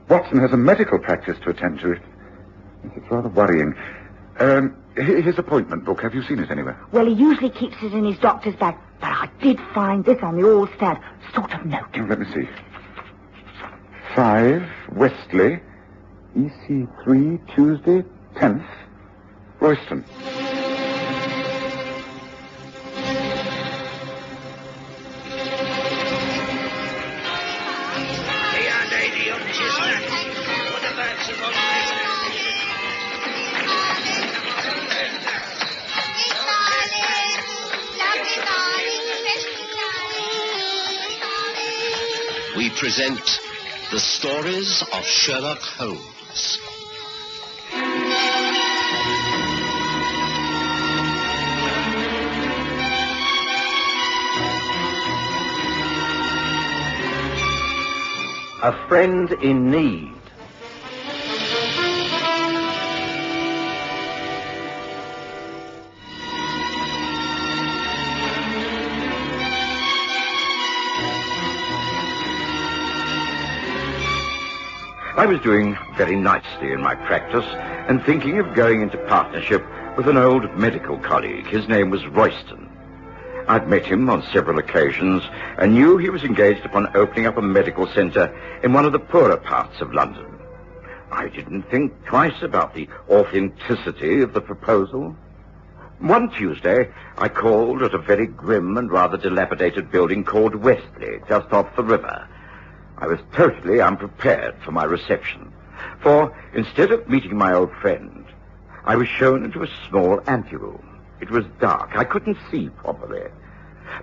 Watson has a medical practice to attend to. It's rather worrying. His appointment book, have you seen it anywhere? Well, he usually keeps it in his doctor's bag, but I did find this on the all-stand sort of note. Let me see. 5 Westley, EC3, Tuesday, 10th, Royston. We present the stories of Sherlock Holmes. A friend in need. I was doing very nicely in my practice and thinking of going into partnership with an old medical colleague. His name was Royston. I'd met him on several occasions and knew he was engaged upon opening up a medical centre in one of the poorer parts of London. I didn't think twice about the authenticity of the proposal. One Tuesday, I called at a very grim and rather dilapidated building called Westley, just off the river. I was totally unprepared for my reception, for instead of meeting my old friend, I was shown into a small anteroom. It was dark. I couldn't see properly.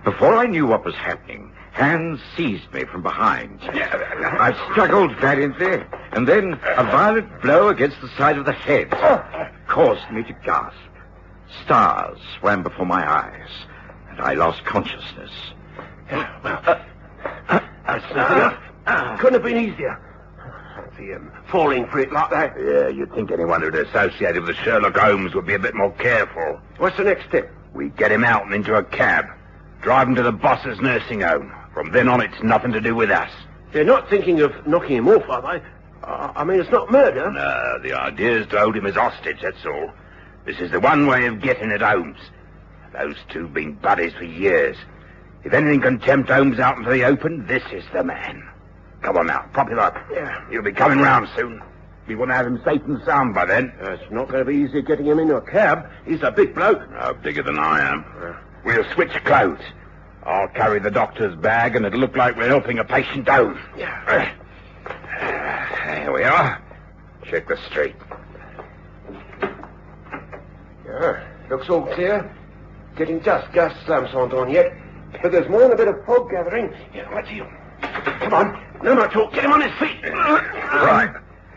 Before I knew what was happening, hands seized me from behind. I struggled valiantly, and then a violent blow against the side of the head caused me to gasp. Stars swam before my eyes, and I lost consciousness. Couldn't have been easier. See him falling for it like that. Yeah, you'd think anyone who'd associated with Sherlock Holmes would be a bit more careful. What's the next step? We get him out and into a cab. Drive him to the boss's nursing home. From then on, it's nothing to do with us. They're not thinking of knocking him off, are they? I mean, it's not murder. No, the idea is to hold him as hostage, that's all. This is the one way of getting at Holmes. Those two have been buddies for years. If anything can tempt Holmes out into the open, this is the man. Come on now, prop him up. Yeah. He'll be coming round soon. We want to have him safe and sound by then. It's not going to be easy getting him into a cab. He's a big bloke. No, bigger than I am. We'll switch clothes. I'll carry the doctor's bag, and it'll look like we're helping a patient home. Yeah. Here we are. Check the street. Yeah, looks all clear. Getting dust. Gas lamps aren't on yet. But there's more than a bit of fog gathering. Yeah, what's he? Come on. No more talk. Get him on his feet. Right.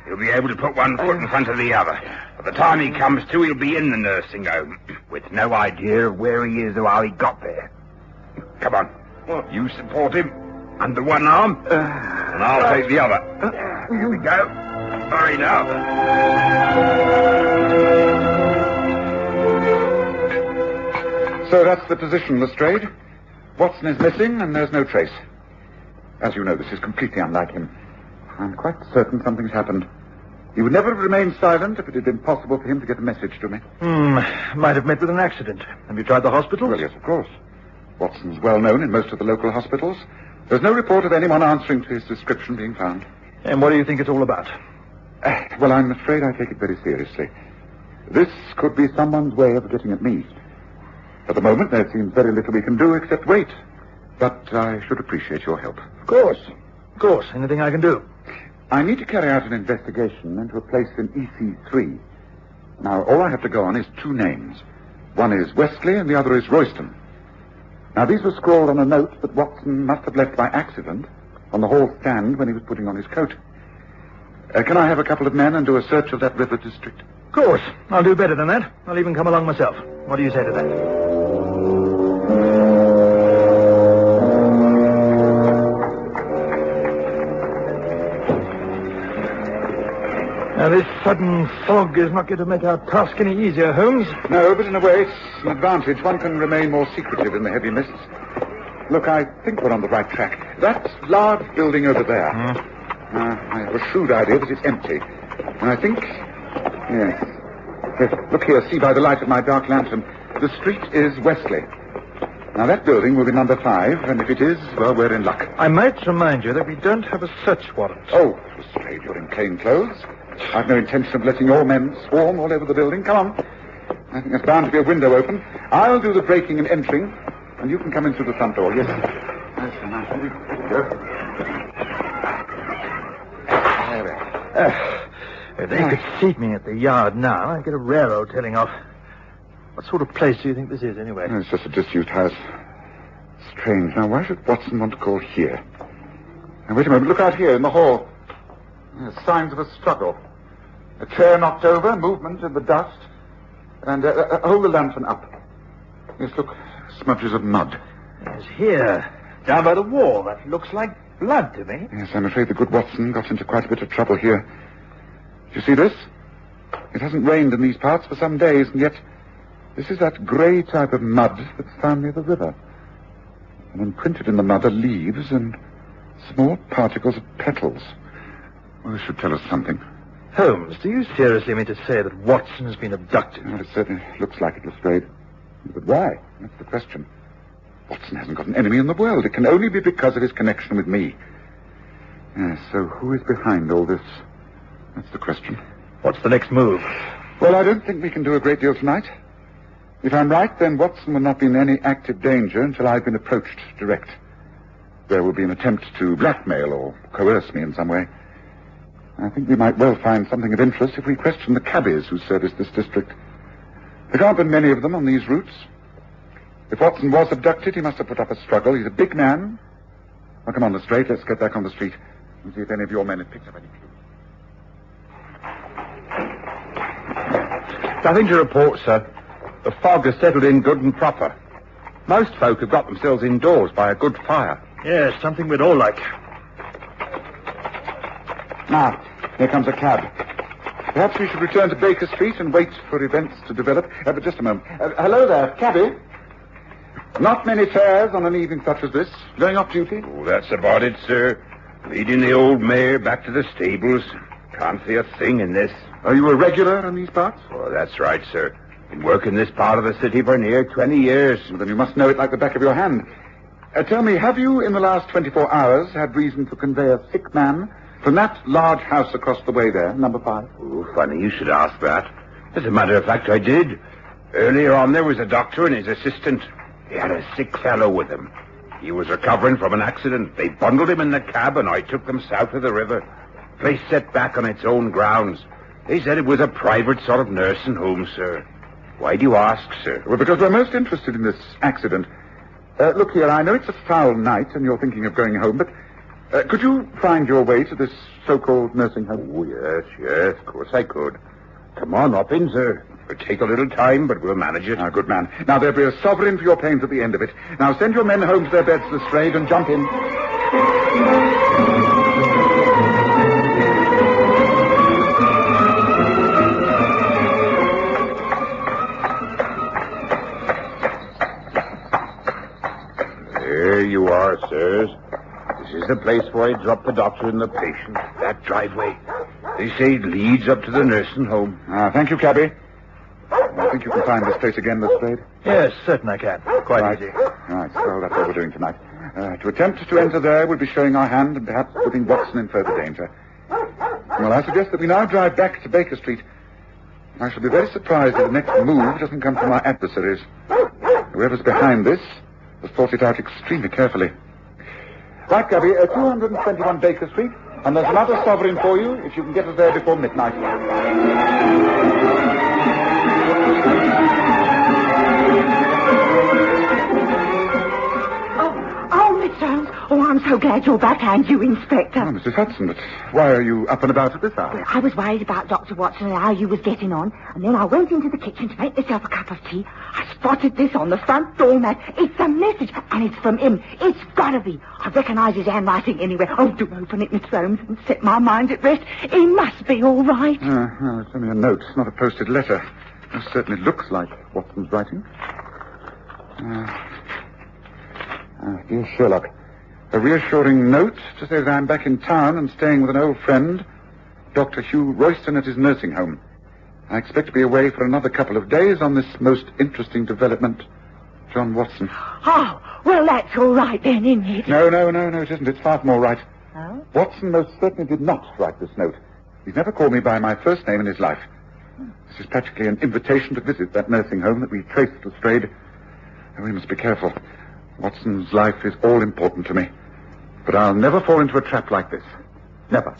He'll be able to put one foot in front of the other. By the time he comes to, he'll be in the nursing home, with no idea of where he is or how he got there. Come on. You support him under one arm, and I'll take the other. Here we go. Hurry now. So that's the position, Lestrade. Watson is missing, and there's no trace. As you know, this is completely unlike him. I'm quite certain something's happened. He would never have remained silent if it had been possible for him to get a message to me. Might have met with an accident. Have you tried the hospital? Well, yes, of course. Watson's well known in most of the local hospitals. There's no report of anyone answering to his description being found. And what do you think it's all about? Well, I'm afraid I take it very seriously. This could be someone's way of getting at me. At the moment, there seems very little we can do except wait. But I should appreciate your help. Of course. Of course. Anything I can do. I need to carry out an investigation into a place in EC3. Now, all I have to go on is 2 names. One is Westley and the other is Royston. Now, these were scrawled on a note that Watson must have left by accident on the hall stand when he was putting on his coat. Can I have a couple of men and do a search of that river district? Of course. I'll do better than that. I'll even come along myself. What do you say to that? Now, this sudden fog is not going to make our task any easier, Holmes. No, but in a way, it's an advantage. One can remain more secretive in the heavy mists. Look, I think we're on the right track. That large building over there. I have a shrewd idea that it's empty. And I think... Yes. Yes, look here, see by the light of my dark lantern. The street is Wesley. Now, that building will be number 5, and if it is, well, we're in luck. I might remind you that we don't have a search warrant. Oh, Lestrade, you're in plain clothes. I've no intention of letting your men swarm all over the building. Come on. I think there's bound to be a window open. I'll do the breaking and entering, and you can come in through the front door. Yes. That's a nice one. Go. There we are. If they could seat me at the yard now, I'd get a railroad tailing off. What sort of place do you think this is, anyway? It's just a disused house. Strange. Now, why should Watson want to call here? Now, wait a moment. Look out here in the hall. There's signs of a struggle. A chair knocked over, movement in the dust, and hold the lantern up. Yes, look, smudges of mud. Yes, here, down by the wall. That looks like blood to me. Yes, I'm afraid the good Watson got into quite a bit of trouble here. Do you see this? It hasn't rained in these parts for some days, and yet this is that grey type of mud that's found near the river. And imprinted in the mud are leaves and small particles of petals. Well, this should tell us something. Holmes, do you seriously mean to say that Watson has been abducted? Well, it certainly looks like it, Lestrade. But why? That's the question. Watson hasn't got an enemy in the world. It can only be because of his connection with me. Yes, so who is behind all this? That's the question. What's the next move? Well, I don't think we can do a great deal tonight. If I'm right, then Watson will not be in any active danger until I've been approached direct. There will be an attempt to blackmail or coerce me in some way. I think we might well find something of interest if we question the cabbies who service this district. There can't be many of them on these routes. If Watson was abducted, he must have put up a struggle. He's a big man. Well, come on, Lestrade. Let's get back on the street and see if any of your men have picked up any clues. Nothing to report, sir. The fog has settled in good and proper. Most folk have got themselves indoors by a good fire. Yes, something we'd all like. Now, here comes a cab. Perhaps we should return to Baker Street and wait for events to develop. But just a moment. Hello there, cabby. Not many fares on an evening such as this. Going off duty? Oh, that's about it, sir. Leading the old mare back to the stables. Can't see a thing in this. Are you a regular in these parts? Oh, that's right, sir. Been working this part of the city for near 20 years. Well, then you must know it like the back of your hand. Tell me, have you in the last 24 hours had reason to convey a sick man from that large house across the way there, number 5? Oh, funny you should ask that. As a matter of fact, I did. Earlier on, there was a doctor and his assistant. He had a sick fellow with him. He was recovering from an accident. They bundled him in the cab, and I took them south of the river. Place set back on its own grounds. They said it was a private sort of nursing home, sir. Why do you ask, sir? Well, because we're most interested in this accident. Look here, I know it's a foul night and you're thinking of going home, but could you find your way to this so-called nursing home? Oh, yes, of course I could. Come on, up in, sir. It'll take a little time, but we'll manage it. Ah, good man. Now, there'll be a sovereign for your pains at the end of it. Now, send your men home to their beds, Lestrade, and jump in. There you are, sirs. This is the place where I drop the doctor and the patient. That driveway. They say it leads up to the nursing home. Thank you, cabby. I think you can find this place again, Lestrade. Yes, certain I can. Quite easy. Right, well, that's what we're doing tonight. To attempt to enter there would be showing our hand and perhaps putting Watson in further danger. Well, I suggest that we now drive back to Baker Street. I shall be very surprised if the next move doesn't come from our adversaries. Whoever's behind this has thought it out extremely carefully. Right, cabby, 221 Baker Street, and there's another sovereign for you if you can get us there before midnight. Oh, I'm so glad you're back, and you, Inspector. Oh, Mrs. Hudson, but why are you up and about at this hour? Well, I was worried about Dr. Watson and how you was getting on, and then I went into the kitchen to make myself a cup of tea. I spotted this on the front doormat. It's a message, and it's from him. It's gotta be. I recognise his handwriting anywhere. Oh, do open it, Miss Holmes, and set my mind at rest. He must be all right. No, it's only a note, not a posted letter. It certainly looks like Watson's writing. Dear Sherlock, A reassuring note to say that I'm back in town and staying with an old friend, Dr. Hugh Royston, at his nursing home. I expect to be away for another couple of days on this most interesting development. John Watson. Oh, well, that's all right then, isn't it? No, it isn't. It's far from all right. Oh? Watson most certainly did not write this note. He's never called me by my first name in his life. This is practically an invitation to visit that nursing home that we traced Lestrade. And we must be careful. Watson's life is all important to me. But I'll never fall into a trap like this. Never.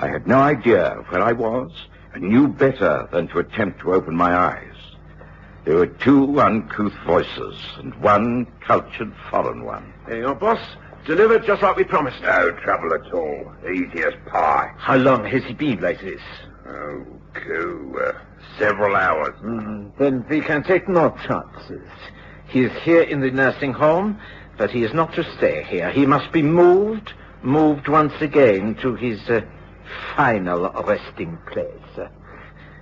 I had no idea where I was and knew better than to attempt to open my eyes. There were two uncouth voices and one cultured foreign one. There you are, boss. Delivered just like we promised. No trouble at all. Easy as pie. How long has he been like this? Oh, several hours. Then we can take no chances. He is here in the nursing home, but he is not to stay here. He must be moved once again to his final resting place.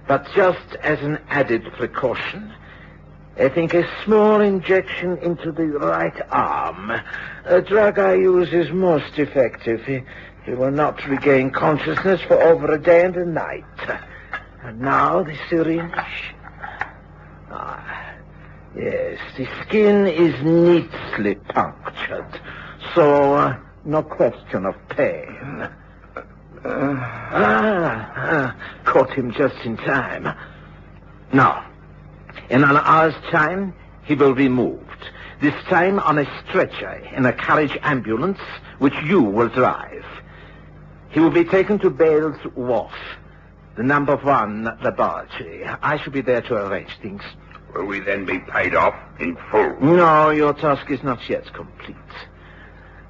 But just as an added precaution, I think a small injection into the right arm, a drug I use, is most effective. He will not regain consciousness for over a day and a night. And now the syringe. Yes, the skin is neatly punctured, so no question of pain. Caught him just in time. Now, in an hour's time, he will be moved. This time on a stretcher in a carriage ambulance, which you will drive. He will be taken to Bale's Wharf, the number 1 laboratory. I shall be there to arrange things. Will we then be paid off in full? No, your task is not yet complete.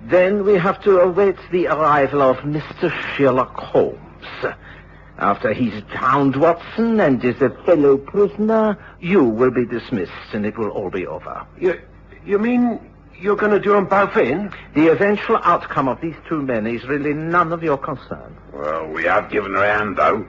Then we have to await the arrival of Mr. Sherlock Holmes. After he's found Watson and is a fellow prisoner, you will be dismissed and it will all be over. You mean you're going to do them both in? The eventual outcome of these two men is really none of your concern. Well, we have given her a hand, though.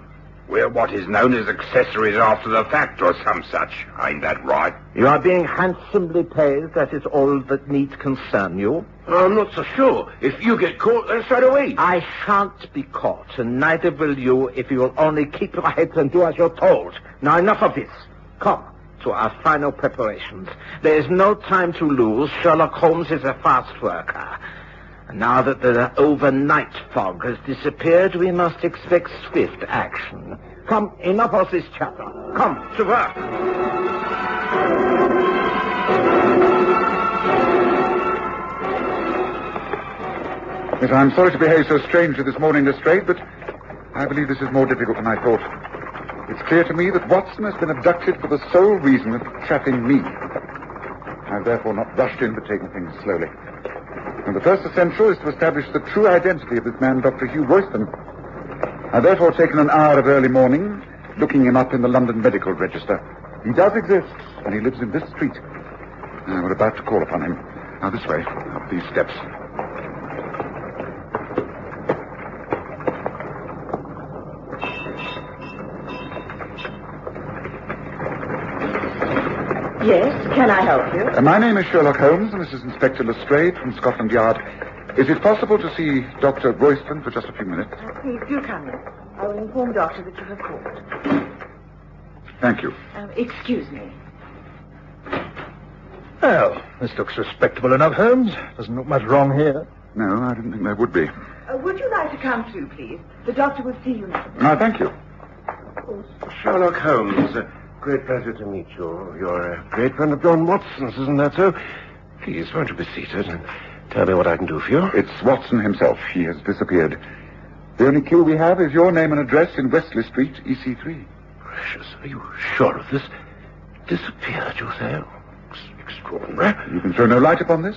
We're what is known as accessories after the fact or some such. Ain't that right? You are being handsomely paid. That is all that need concern you. I'm not so sure. If you get caught, then straight away. I shan't be caught, and neither will you if you will only keep your heads and do as you're told. Now, enough of this. Come to our final preparations. There is no time to lose. Sherlock Holmes is a fast worker. And now that the overnight fog has disappeared, we must expect swift action. Come, enough of this chatter. Come, to work. Yes, I'm sorry to behave so strangely this morning, Lestrade, but I believe this is more difficult than I thought. It's clear to me that Watson has been abducted for the sole reason of trapping me. I've therefore not rushed in, but taken things slowly. And the first essential is to establish the true identity of this man, Dr. Hugh Royston. I've therefore taken an hour of early morning, looking him up in the London Medical Register. He does exist, and he lives in this street. We're about to call upon him. Now, this way, up these steps. Yes, can I help you? My name is Sherlock Holmes, and this is Inspector Lestrade from Scotland Yard. Is it possible to see Dr. Royston for just a few minutes? Please do come in. I will inform Doctor that you have called. Thank you. Excuse me. Well, this looks respectable enough, Holmes. Doesn't look much wrong here. No, I didn't think there would be. Would you like to come through, please? The doctor will see you now. Thank you. Sherlock Holmes, great pleasure to meet you. You're a great friend of John Watson's, isn't that so? Please, won't you be seated and tell me what I can do for you? It's Watson himself. He has disappeared. The only clue we have is your name and address in Wesley Street, EC3. Gracious, are you sure of this? Disappeared, you say? Extraordinary. You can throw no light upon this?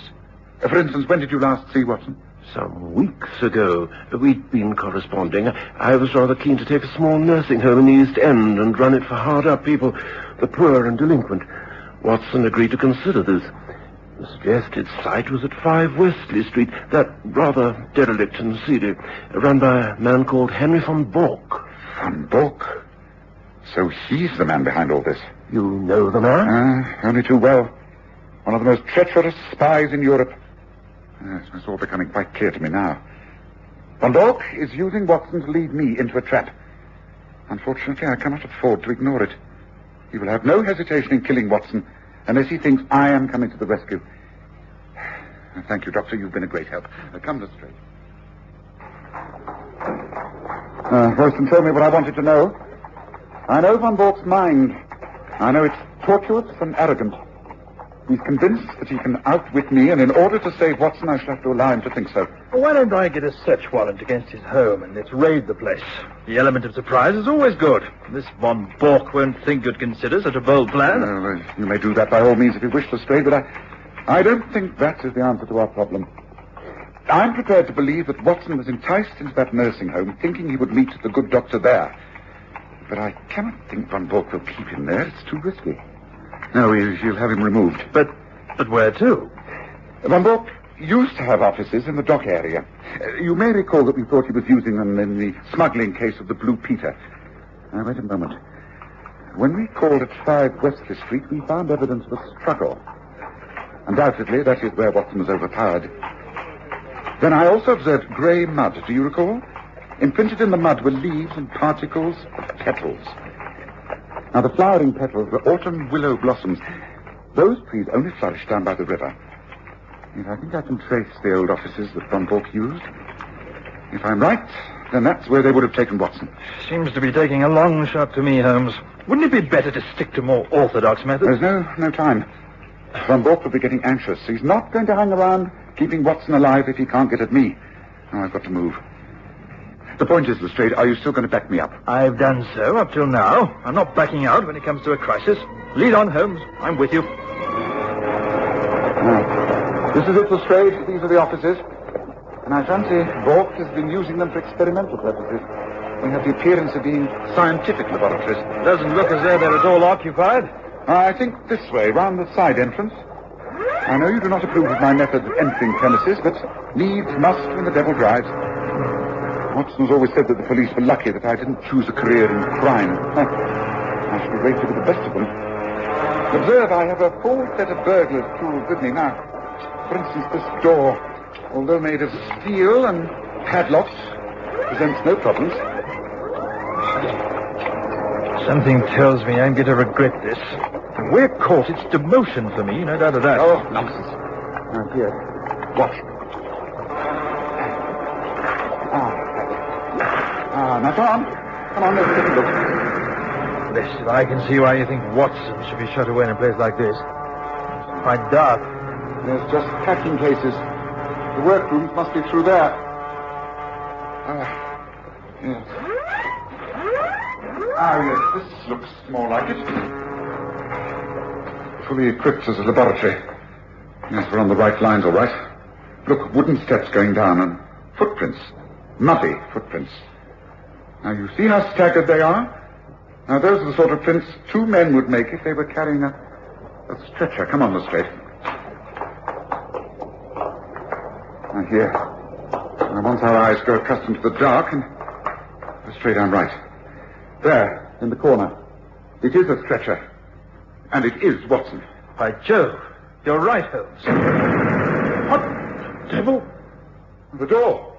For instance, when did you last see Watson? Some weeks ago. We'd been corresponding. I was rather keen to take a small nursing home in the East End and run it for hard-up people, the poor and delinquent. Watson agreed to consider this. The suggested site was at 5 Wesley Street, that rather derelict and seedy, run by a man called Henry von Bork. Von Bork? So he's the man behind all this? You know the man? Only too well. One of the most treacherous spies in Europe. Yes, it's all becoming quite clear to me now. Von Bork is using Watson to lead me into a trap. Unfortunately, I cannot afford to ignore it. He will have no hesitation in killing Watson unless he thinks I am coming to the rescue. Thank you, Doctor. You've been a great help. Come, Lestrade. Royston told me what I wanted to know. I know Von Bork's mind. I know it's tortuous and arrogant. He's convinced that he can outwit me, and in order to save Watson, I shall have to allow him to think so. Well, why don't I get a search warrant against his home, and let's raid the place? The element of surprise is always good. This Von Bork won't think you'd consider such a bold plan. Well, you may do that by all means if you wish, Lestrade, but I don't think that is the answer to our problem. I'm prepared to believe that Watson was enticed into that nursing home, thinking he would meet the good doctor there. But I cannot think Von Bork will keep him there. It's too risky. No, you'll have him removed. But where to? Von Bork used to have offices in the dock area. You may recall that we thought he was using them in the smuggling case of the Blue Peter. Now, wait a moment. When we called at 5 Wesley Street, we found evidence of a struggle. Undoubtedly, that is where Watson was overpowered. Then I also observed grey mud, do you recall? Imprinted in the mud were leaves and particles of petals. Now, the flowering petals were autumn willow blossoms. Those trees only flourish down by the river. Yet I think I can trace the old offices that Von Bork used. If I'm right, then that's where they would have taken Watson. Seems to be taking a long shot to me, Holmes. Wouldn't it be better to stick to more orthodox methods? There's no time. Von Bork will be getting anxious. He's not going to hang around keeping Watson alive if he can't get at me. Now, I've got to move. The point is, Lestrade, are you still going to back me up? I've done so up till now. I'm not backing out when it comes to a crisis. Lead on, Holmes. I'm with you. Now, this is it, Lestrade. These are the offices. And I fancy Bork has been using them for experimental purposes. They have the appearance of being scientific laboratories. Doesn't look as though they're at all occupied. I think this way, round the side entrance. I know you do not approve of my method of entering premises, but needs must when the devil drives. Watson's always said that the police were lucky that I didn't choose a career in crime. I should be rated with the best of them. Observe, I have a full set of burglar's tools with me now. For instance, this door, although made of steel and padlocked, presents no problems. Something tells me I'm going to regret this. If we're caught, it's demotion for me, no doubt of that. Oh, nonsense. Now, here, watch. Now, come on, let's take a look. Blessed if I can see why you think Watson should be shut away in a place like this. It's quite dark. There's just packing cases. The workrooms must be through there. Yes. Yes, this looks more like it. Fully equipped as a laboratory. Yes, we're on the right lines, all right. Look, wooden steps going down and footprints. Muddy footprints. Now, you see how staggered they are? Now, those are the sort of prints 2 men would make if they were carrying a stretcher. Come on, Lestrade. Now, here. Now, once our eyes grow accustomed to the dark, and Lestrade, I'm right. There, in the corner. It is a stretcher. And it is Watson. By Jove, you're right, Holmes. What the devil? The door.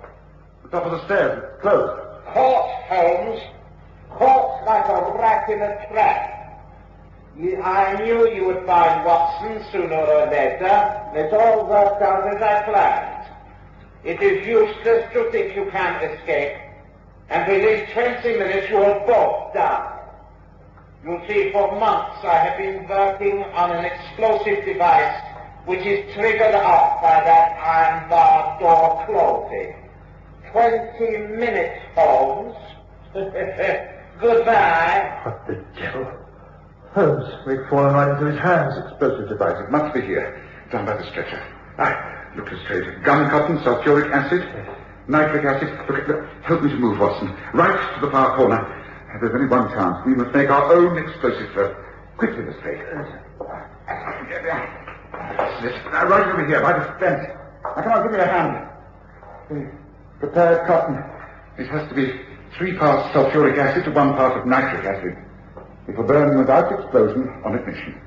The top of the stairs. It's closed. Caught, Holmes. Caught like a rat in a trap. I knew you would find Watson sooner or later. It's all worked out as I planned. It is useless to think you can escape. And within 20 minutes you will both die. You see, for months I have been working on an explosive device which is triggered off by that iron bar door closing. 20 minutes, Holmes. Goodbye. What the devil? Holmes, we've fallen right into his hands. Explosive device. It must be here. Down by the stretcher. Look, Lestrade. Gun cotton, sulfuric acid, nitric acid. Look, help me to move, Watson. Right to the far corner. There's only one chance. We must make our own explosive first. Quickly, Lestrade. Yes, right over here, by the fence. Now, come on, give me a hand. The prepared cotton. It has to be 3 parts sulfuric acid to 1 part of nitric acid. It will burn without explosion on ignition.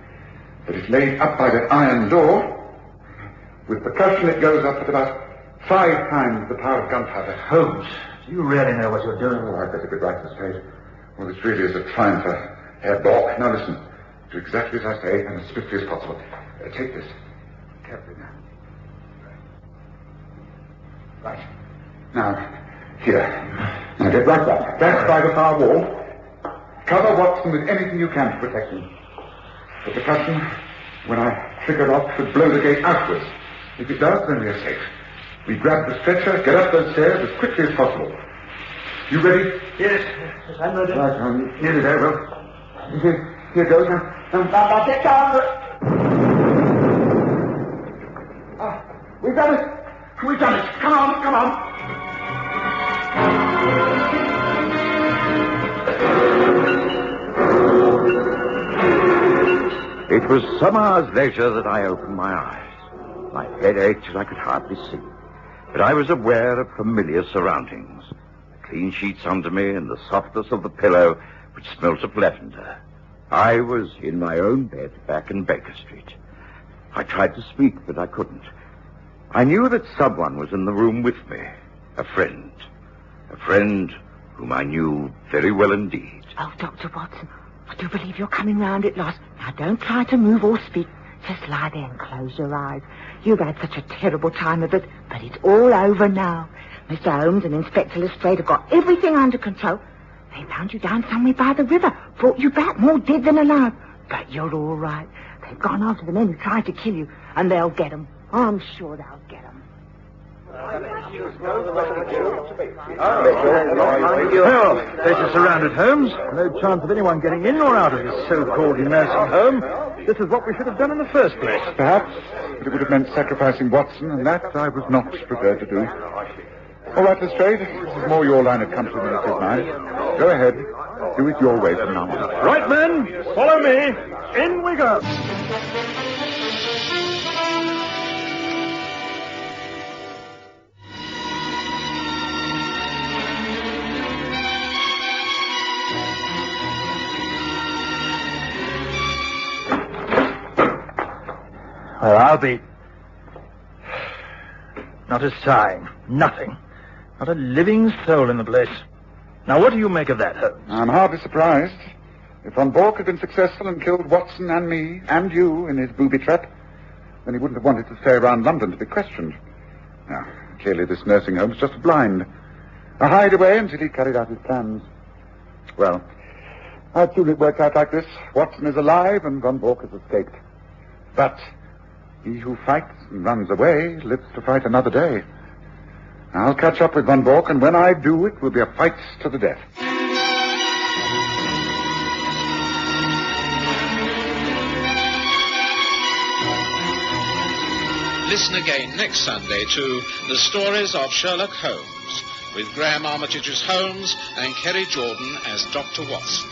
But it's laid up by that iron door. With percussion, it goes up at about 5 times the power of gunpowder. Holmes, do you really know what you're doing? Oh, I'd better be right this straight. Well, this really is a triumph for Herr Bork. Now listen, do exactly as I say and as swiftly as possible. Take this. Carefully now. Right. Now, here. Now get right back. Back by the far wall. Cover Watson with anything you can to protect him. The percussion, when I trigger off, should blow the gate outwards. If it does, then we are safe. We grab the stretcher, get up those stairs as quickly as possible. You ready? Yes, I'm ready. Right, nearly there, Will. Here goes. Now, get down. We've done it. We've done it. Come on, come on. It was some hours later that I opened my eyes. My head ached and I could hardly see. But I was aware of familiar surroundings. The clean sheets under me and the softness of the pillow which smelt of lavender. I was in my own bed back in Baker Street. I tried to speak, but I couldn't. I knew that someone was in the room with me. A friend. A friend whom I knew very well indeed. Oh, Dr. Watson, I do believe you're coming round at last. Now, don't try to move or speak. Just lie there and close your eyes. You've had such a terrible time of it, but it's all over now. Mr. Holmes and Inspector Lestrade have got everything under control. They found you down somewhere by the river, brought you back more dead than alive. But you're all right. They've gone after the men who tried to kill you, and they'll get 'em. I'm sure they'll get 'em. Well, place is surrounded, Holmes. No chance of anyone getting in or out of this so-called nursing home. This is what we should have done in the first place. Perhaps, but it would have meant sacrificing Watson, and that I was not prepared to do. All right, Lestrade, this is more your line of country than it is mine. Go ahead. Do it your way from now on. Right, men. Follow me. In we go. Well, I'll be... Not a sign. Nothing. Not a living soul in the place. Now, what do you make of that, Holmes? I'm hardly surprised. If Von Bork had been successful and killed Watson and me and you in his booby trap, then he wouldn't have wanted to stay around London to be questioned. Now, clearly this nursing home's just a blind. A hideaway until he carried out his plans. Well, I'd soon it worked out like this. Watson is alive and Von Bork has escaped. But he who fights and runs away lives to fight another day. I'll catch up with Von Bork, and when I do, it will be a fight to the death. Listen again next Sunday to The Stories of Sherlock Holmes, with Graham Armitage as Holmes and Kerry Jordan as Dr. Watson.